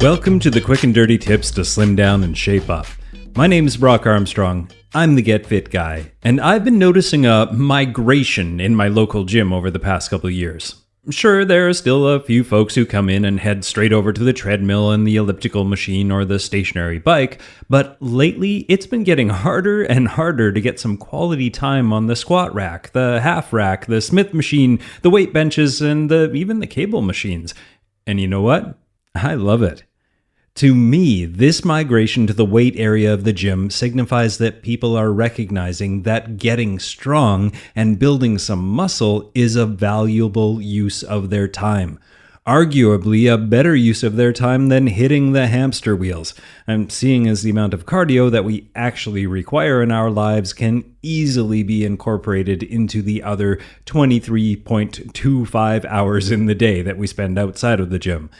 Welcome to the quick and dirty tips to slim down and shape up. My name is Brock Armstrong. I'm the Get Fit guy, and I've been noticing a migration in my local gym over the past couple of years. Sure, there are still a few folks who come in and head straight over to the treadmill and the elliptical machine or the stationary bike, but lately it's been getting harder and harder to get some quality time on the squat rack, the half rack, the Smith machine, the weight benches, and even the cable machines. And you know what? I love it. To me, this migration to the weight area of the gym signifies that people are recognizing that getting strong and building some muscle is a valuable use of their time. Arguably a better use of their time than hitting the hamster wheels. And seeing as the amount of cardio that we actually require in our lives can easily be incorporated into the other 23.25 hours in the day that we spend outside of the gym.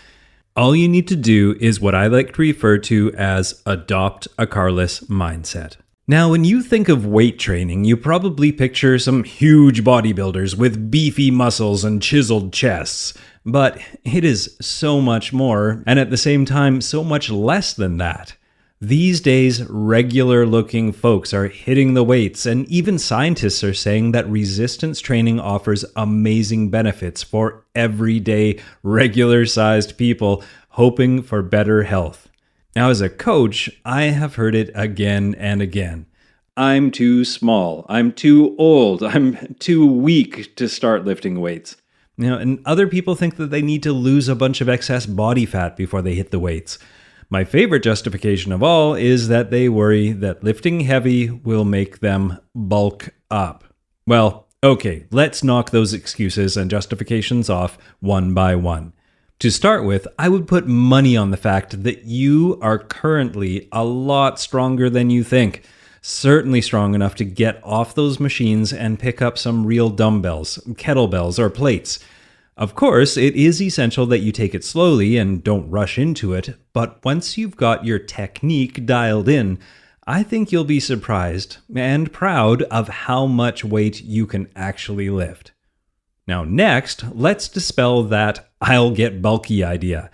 All you need to do is what I like to refer to as adopt a carless mindset. Now, when you think of weight training, you probably picture some huge bodybuilders with beefy muscles and chiseled chests. But it is so much more, and at the same time, so much less than that. These days, regular-looking folks are hitting the weights, and even scientists are saying that resistance training offers amazing benefits for everyday, regular-sized people hoping for better health. Now, as a coach, I have heard it again and again. I'm too small, I'm too old, I'm too weak to start lifting weights. And other people think that they need to lose a bunch of excess body fat before they hit the weights. My favorite justification of all is that they worry that lifting heavy will make them bulk up. Well, okay, let's knock those excuses and justifications off one by one. To start with, I would put money on the fact that you are currently a lot stronger than you think. Certainly strong enough to get off those machines and pick up some real dumbbells, kettlebells, or plates. Of course, it is essential that you take it slowly and don't rush into it, but once you've got your technique dialed in, I think you'll be surprised and proud of how much weight you can actually lift. Now next, let's dispel that I'll get bulky idea.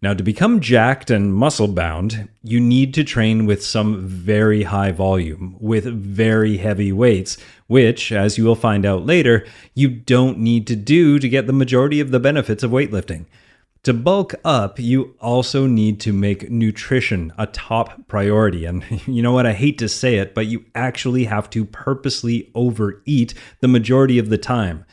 Now to become jacked and muscle-bound, you need to train with some very high volume, with very heavy weights, which, as you will find out later, you don't need to do to get the majority of the benefits of weightlifting. To bulk up, you also need to make nutrition a top priority. And you know what, I hate to say it, but you actually have to purposely overeat the majority of the time.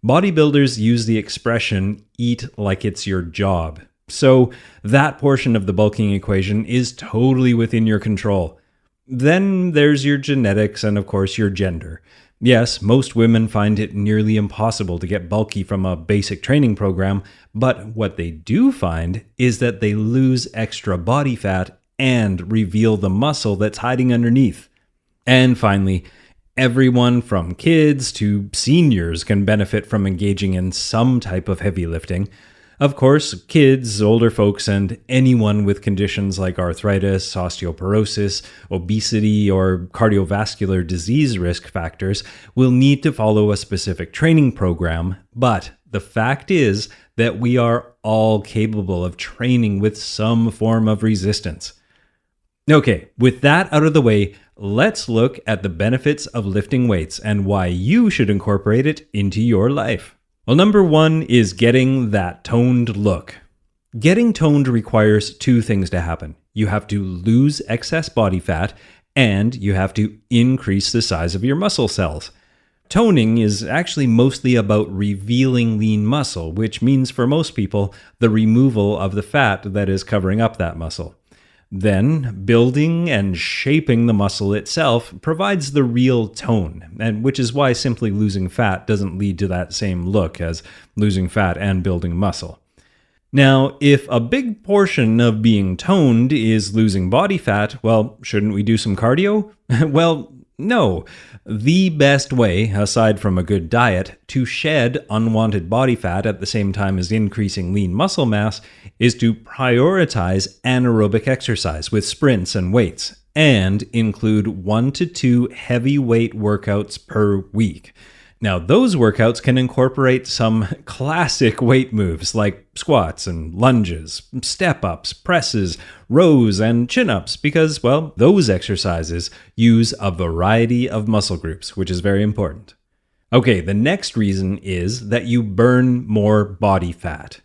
Bodybuilders use the expression, eat like it's your job. So that portion of the bulking equation is totally within your control. Then there's your genetics and of course your gender. Yes, most women find it nearly impossible to get bulky from a basic training program, but what they do find is that they lose extra body fat and reveal the muscle that's hiding underneath. And finally, everyone from kids to seniors can benefit from engaging in some type of heavy lifting. Of course, kids, older folks, and anyone with conditions like arthritis, osteoporosis, obesity, or cardiovascular disease risk factors will need to follow a specific training program, but the fact is that we are all capable of training with some form of resistance. Okay, with that out of the way, let's look at the benefits of lifting weights and why you should incorporate it into your life. Well, number one is getting that toned look. Getting toned requires two things to happen. You have to lose excess body fat, and you have to increase the size of your muscle cells. Toning is actually mostly about revealing lean muscle, which means for most people, the removal of the fat that is covering up that muscle. Then, building and shaping the muscle itself provides the real tone, and which is why simply losing fat doesn't lead to that same look as losing fat and building muscle. Now, if a big portion of being toned is losing body fat, well, shouldn't we do some cardio? Well, no. The best way, aside from a good diet, to shed unwanted body fat at the same time as increasing lean muscle mass is to prioritize anaerobic exercise with sprints and weights, and include 1 to 2 heavy weight workouts per week. Now, those workouts can incorporate some classic weight moves like squats and lunges, step-ups, presses, rows, and chin-ups because, well, those exercises use a variety of muscle groups, which is very important. Okay, the next reason is that you burn more body fat.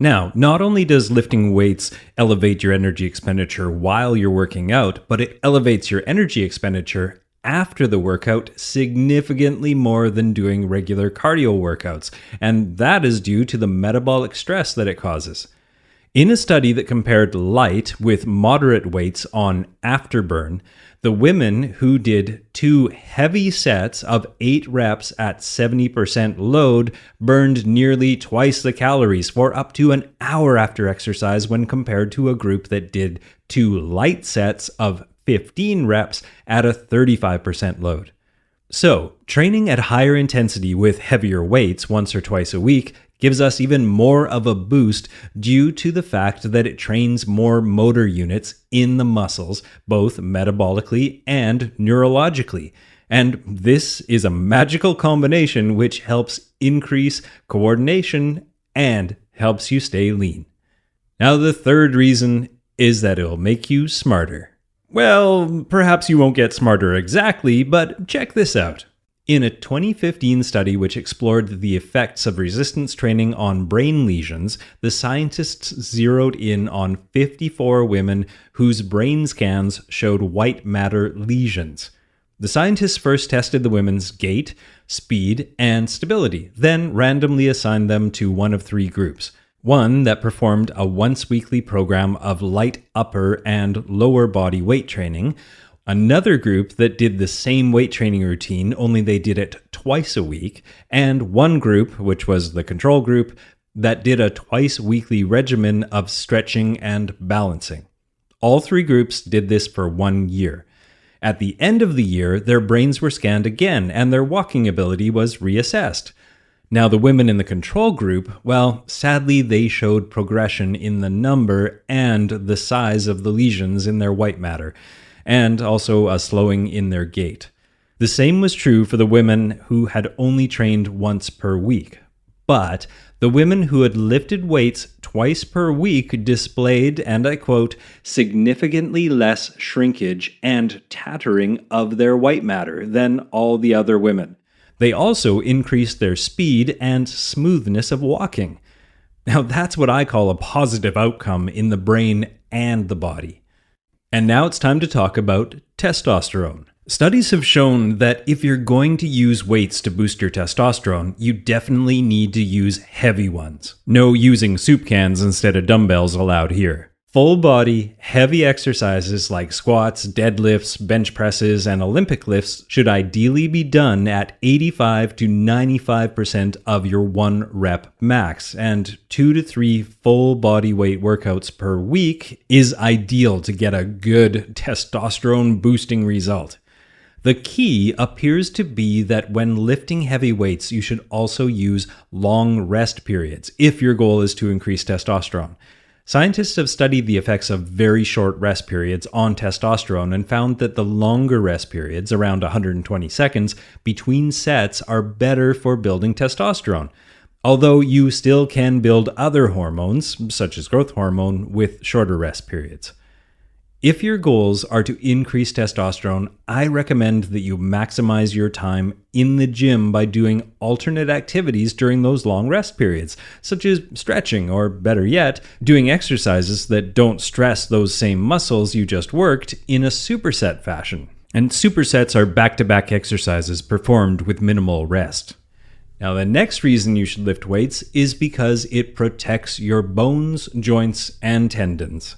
Now, not only does lifting weights elevate your energy expenditure while you're working out, but it elevates your energy expenditure after the workout significantly more than doing regular cardio workouts, and that is due to the metabolic stress that it causes. In a study that compared light with moderate weights on afterburn, the women who did 2 heavy sets of 8 reps at 70% load burned nearly twice the calories for up to an hour after exercise when compared to a group that did 2 light sets of 15 reps at a 35% load. So, training at higher intensity with heavier weights once or twice a week gives us even more of a boost due to the fact that it trains more motor units in the muscles, both metabolically and neurologically. And this is a magical combination which helps increase coordination and helps you stay lean. Now, the third reason is that it'll make you smarter. Well, perhaps you won't get smarter exactly, but check this out. In a 2015 study which explored the effects of resistance training on brain lesions, the scientists zeroed in on 54 women whose brain scans showed white matter lesions. The scientists first tested the women's gait, speed, and stability, then randomly assigned them to one of 3 groups. One that performed a once-weekly program of light upper and lower body weight training, another group that did the same weight training routine, only they did it twice a week, and one group, which was the control group, that did a twice-weekly regimen of stretching and balancing. All 3 groups did this for 1 year. At the end of the year, their brains were scanned again, and their walking ability was reassessed. Now, the women in the control group, well, sadly, they showed progression in the number and the size of the lesions in their white matter, and also a slowing in their gait. The same was true for the women who had only trained once per week. But the women who had lifted weights twice per week displayed, and I quote, significantly less shrinkage and tattering of their white matter than all the other women. They also increased their speed and smoothness of walking. Now that's what I call a positive outcome in the brain and the body. And now it's time to talk about testosterone. Studies have shown that if you're going to use weights to boost your testosterone, you definitely need to use heavy ones. No using soup cans instead of dumbbells allowed here. Full body, heavy exercises like squats, deadlifts, bench presses, and Olympic lifts should ideally be done at 85 to 95% of your 1 rep max, and 2 to 3 full body weight workouts per week is ideal to get a good testosterone boosting result. The key appears to be that when lifting heavy weights, you should also use long rest periods if your goal is to increase testosterone. Scientists have studied the effects of very short rest periods on testosterone and found that the longer rest periods, around 120 seconds, between sets are better for building testosterone. Although you still can build other hormones, such as growth hormone, with shorter rest periods. If your goals are to increase testosterone, I recommend that you maximize your time in the gym by doing alternate activities during those long rest periods, such as stretching, or better yet, doing exercises that don't stress those same muscles you just worked in a superset fashion. And supersets are back-to-back exercises performed with minimal rest. Now, the next reason you should lift weights is because it protects your bones, joints, and tendons.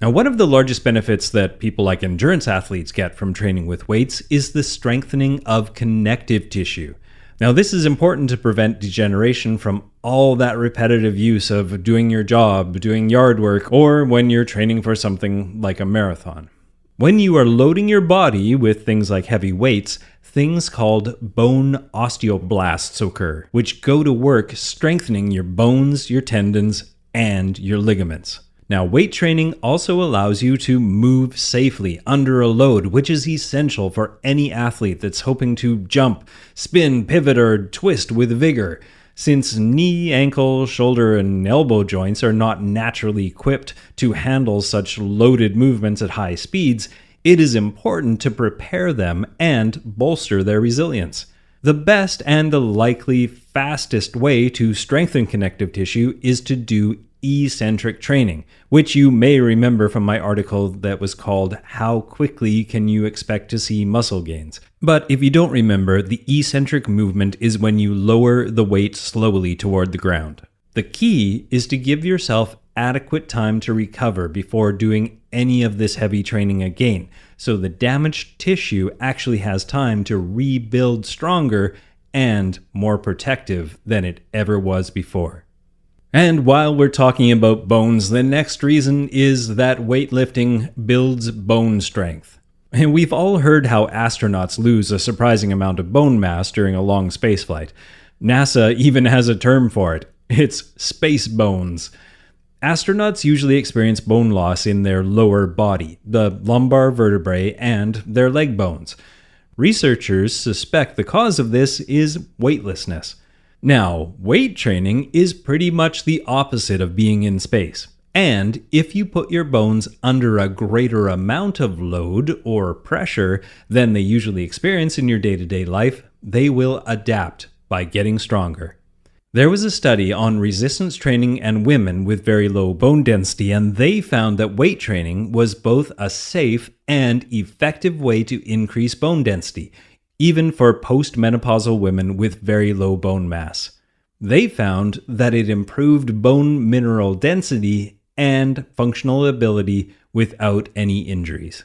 Now, one of the largest benefits that people like endurance athletes get from training with weights is the strengthening of connective tissue. Now, this is important to prevent degeneration from all that repetitive use of doing your job, doing yard work, or when you're training for something like a marathon. When you are loading your body with things like heavy weights, things called bone osteoblasts occur, which go to work strengthening your bones, your tendons, and your ligaments. Now, weight training also allows you to move safely under a load, which is essential for any athlete that's hoping to jump, spin, pivot, or twist with vigor. Since knee, ankle, shoulder, and elbow joints are not naturally equipped to handle such loaded movements at high speeds, it is important to prepare them and bolster their resilience. The best and the likely fastest way to strengthen connective tissue is to do eccentric training, which you may remember from my article that was called How Quickly Can You Expect to See Muscle Gains? But if you don't remember, the eccentric movement is when you lower the weight slowly toward the ground. The key is to give yourself adequate time to recover before doing any of this heavy training again, so the damaged tissue actually has time to rebuild stronger and more protective than it ever was before. And while we're talking about bones, the next reason is that weightlifting builds bone strength. And we've all heard how astronauts lose a surprising amount of bone mass during a long spaceflight. NASA even has a term for it. It's space bones. Astronauts usually experience bone loss in their lower body, the lumbar vertebrae, and their leg bones. Researchers suspect the cause of this is weightlessness. Now, weight training is pretty much the opposite of being in space. And if you put your bones under a greater amount of load or pressure than they usually experience in your day-to-day life, they will adapt by getting stronger. There was a study on resistance training and women with very low bone density, and they found that weight training was both a safe and effective way to increase bone density, even for postmenopausal women with very low bone mass. They found that it improved bone mineral density and functional ability without any injuries.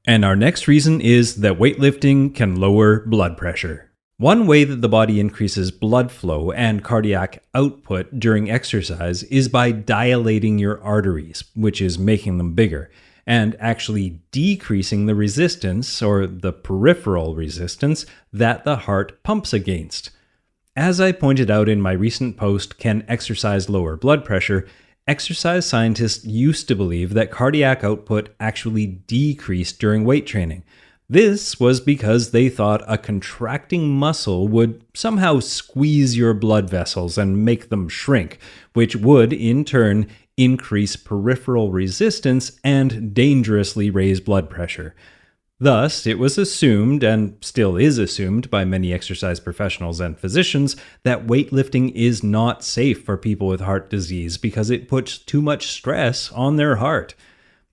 And our next reason is that weightlifting can lower blood pressure. One way that the body increases blood flow and cardiac output during exercise is by dilating your arteries, which is making them bigger, and actually decreasing the resistance, or the peripheral resistance, that the heart pumps against. As I pointed out in my recent post, Can Exercise Lower Blood Pressure?, exercise scientists used to believe that cardiac output actually decreased during weight training. This was because they thought a contracting muscle would somehow squeeze your blood vessels and make them shrink, which would, in turn, increase peripheral resistance and dangerously raise blood pressure. Thus, it was assumed, and still is assumed by many exercise professionals and physicians, that weightlifting is not safe for people with heart disease because it puts too much stress on their heart.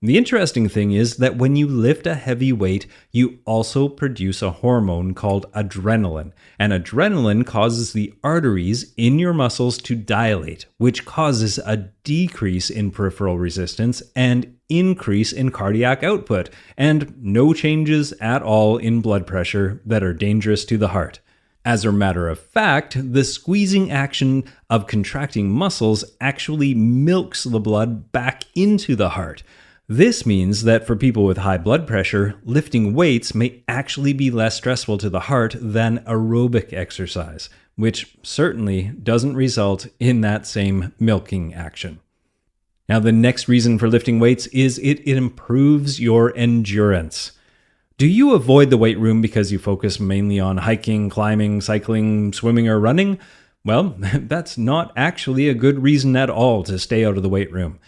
The interesting thing is that when you lift a heavy weight, you also produce a hormone called adrenaline, and adrenaline causes the arteries in your muscles to dilate, which causes a decrease in peripheral resistance and increase in cardiac output, and no changes at all in blood pressure that are dangerous to the heart. As a matter of fact, the squeezing action of contracting muscles actually milks the blood back into the heart. This means that for people with high blood pressure, lifting weights may actually be less stressful to the heart than aerobic exercise, which certainly doesn't result in that same milking action. Now, the next reason for lifting weights is it improves your endurance. Do you avoid the weight room because you focus mainly on hiking, climbing, cycling, swimming, or running? Well, that's not actually a good reason at all to stay out of the weight room.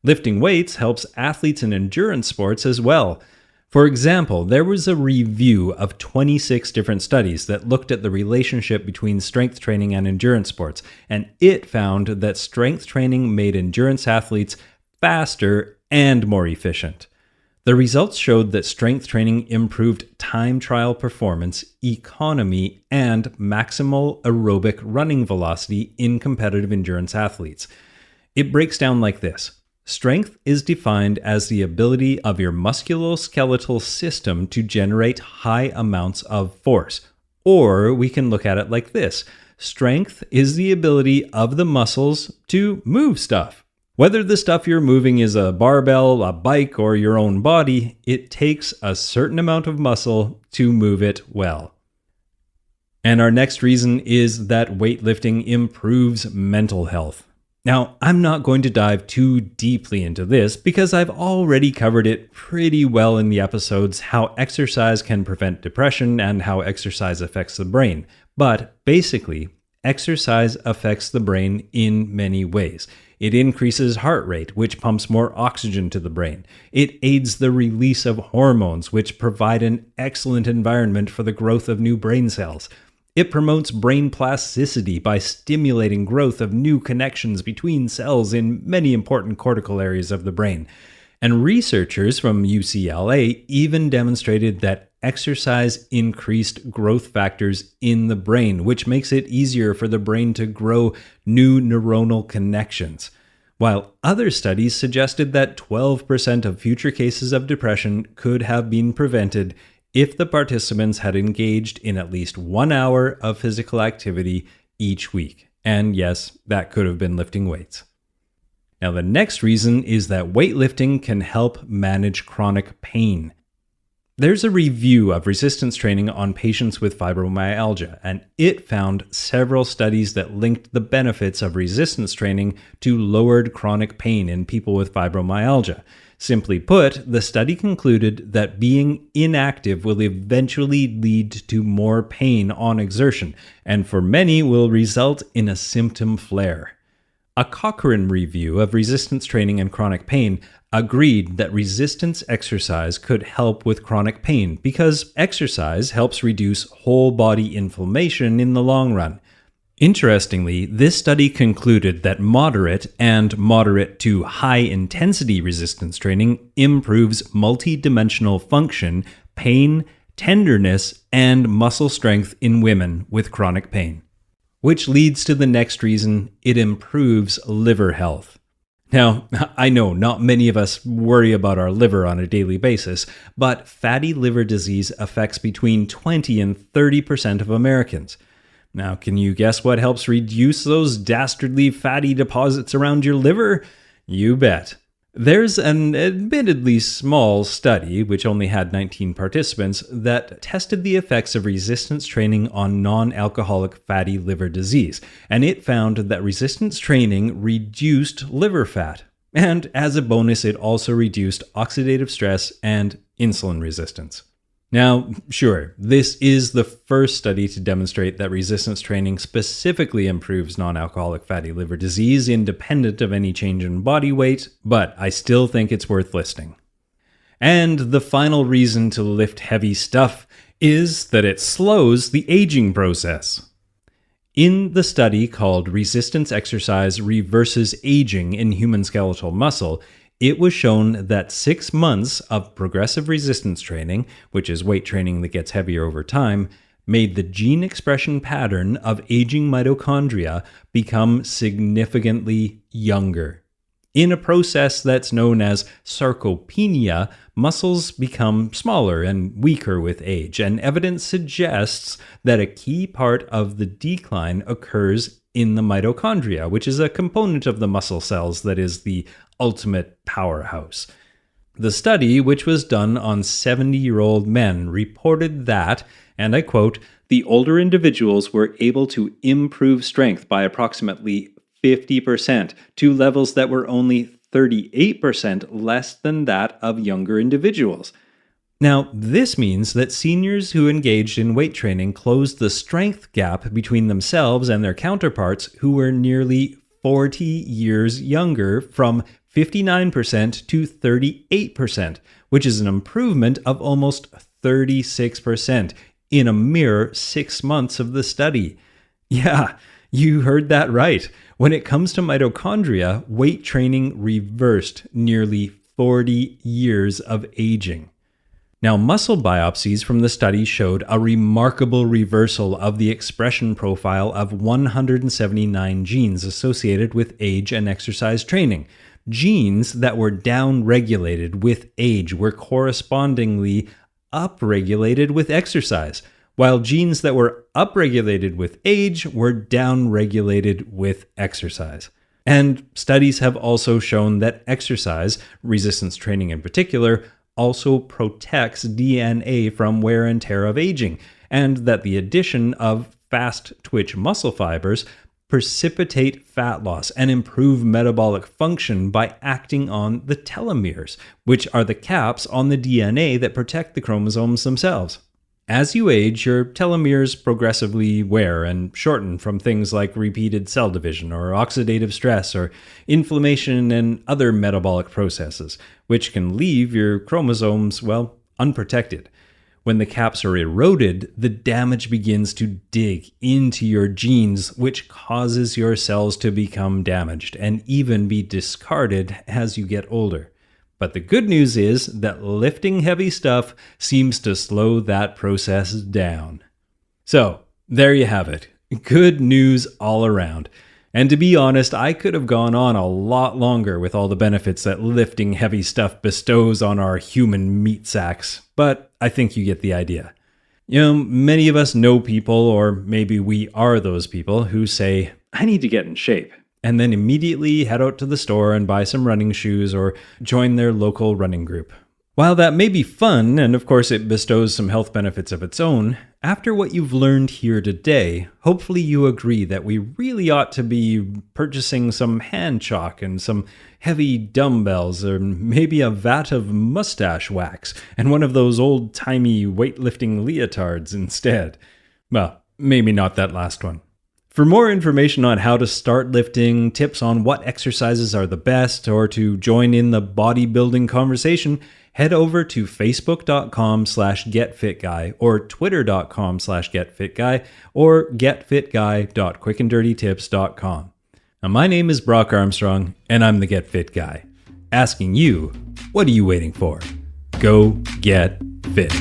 Lifting weights helps athletes in endurance sports as well. For example, there was a review of 26 different studies that looked at the relationship between strength training and endurance sports, and it found that strength training made endurance athletes faster and more efficient. The results showed that strength training improved time trial performance, economy, and maximal aerobic running velocity in competitive endurance athletes. It breaks down like this. Strength is defined as the ability of your musculoskeletal system to generate high amounts of force. Or we can look at it like this. Strength is the ability of the muscles to move stuff. Whether the stuff you're moving is a barbell, a bike, or your own body, it takes a certain amount of muscle to move it well. And our next reason is that weightlifting improves mental health. Now, I'm not going to dive too deeply into this because I've already covered it pretty well in the episodes how exercise can prevent depression and how exercise affects the brain. But basically, exercise affects the brain in many ways. It increases heart rate, which pumps more oxygen to the brain. It aids the release of hormones, which provide an excellent environment for the growth of new brain cells. It promotes brain plasticity by stimulating growth of new connections between cells in many important cortical areas of the brain. And researchers from UCLA even demonstrated that exercise increased growth factors in the brain, which makes it easier for the brain to grow new neuronal connections. While other studies suggested that 12% of future cases of depression could have been prevented if the participants had engaged in at least 1 hour of physical activity each week. And yes, that could have been lifting weights. Now, the next reason is that weightlifting can help manage chronic pain. There's a review of resistance training on patients with fibromyalgia, and it found several studies that linked the benefits of resistance training to lowered chronic pain in people with fibromyalgia. Simply put, the study concluded that being inactive will eventually lead to more pain on exertion, and for many will result in a symptom flare. A Cochrane review of resistance training and chronic pain agreed that resistance exercise could help with chronic pain because exercise helps reduce whole body inflammation in the long run. Interestingly, this study concluded that moderate and moderate to high intensity resistance training improves multidimensional function, pain, tenderness, and muscle strength in women with chronic pain. Which leads to the next reason: it improves liver health. Now, I know not many of us worry about our liver on a daily basis, but fatty liver disease affects between 20 and 30% of Americans. Now, can you guess what helps reduce those dastardly fatty deposits around your liver? You bet. There's an admittedly small study, which only had 19 participants, that tested the effects of resistance training on non-alcoholic fatty liver disease, and it found that resistance training reduced liver fat. And as a bonus, it also reduced oxidative stress and insulin resistance. Now, sure, this is the first study to demonstrate that resistance training specifically improves non-alcoholic fatty liver disease independent of any change in body weight, but I still think it's worth listing. And the final reason to lift heavy stuff is that it slows the aging process. In the study called Resistance Exercise Reverses Aging in Human Skeletal Muscle, it was shown that 6 months of progressive resistance training, which is weight training that gets heavier over time, made the gene expression pattern of aging mitochondria become significantly younger. In a process that's known as sarcopenia, muscles become smaller and weaker with age, and evidence suggests that a key part of the decline occurs in the mitochondria, which is a component of the muscle cells that is the ultimate powerhouse. The study, which was done on 70-year-old men, reported that, and I quote, "the older individuals were able to improve strength by approximately 50% to levels that were only 38% less than that of younger individuals." Now, this means that seniors who engaged in weight training closed the strength gap between themselves and their counterparts who were nearly 40 years younger, from 59% to 38%, which is an improvement of almost 36% in a mere 6 months of the study. Yeah, you heard that right. When it comes to mitochondria, weight training reversed nearly 40 years of aging. Now, muscle biopsies from the study showed a remarkable reversal of the expression profile of 179 genes associated with age and exercise training. Genes that were downregulated with age were correspondingly upregulated with exercise, while genes that were upregulated with age were downregulated with exercise. And studies have also shown that exercise, resistance training in particular, also protects DNA from wear and tear of aging, and that the addition of fast twitch muscle fibers precipitate fat loss and improve metabolic function by acting on the telomeres, which are the caps on the DNA that protect the chromosomes themselves. As you age, your telomeres progressively wear and shorten from things like repeated cell division or oxidative stress or inflammation and other metabolic processes, which can leave your chromosomes, unprotected. When the caps are eroded, the damage begins to dig into your genes, which causes your cells to become damaged and even be discarded as you get older. But the good news is that lifting heavy stuff seems to slow that process down. So, there you have it. Good news all around. And to be honest, I could have gone on a lot longer with all the benefits that lifting heavy stuff bestows on our human meat sacks, but I think you get the idea. Many of us know people, or maybe we are those people, who say, I need to get in shape, and then immediately head out to the store and buy some running shoes or join their local running group. While that may be fun, and of course it bestows some health benefits of its own, after what you've learned here today, hopefully you agree that we really ought to be purchasing some hand chalk and some heavy dumbbells, or maybe a vat of mustache wax and one of those old-timey weightlifting leotards instead. Well, maybe not that last one. For more information on how to start lifting, tips on what exercises are the best, or to join in the bodybuilding conversation, head over to facebook.com/getfitguy or twitter.com/getfitguy or getfitguy.quickanddirtytips.com. Now, my name is Brock Armstrong, and I'm the Get Fit Guy. Asking you, what are you waiting for? Go get fit.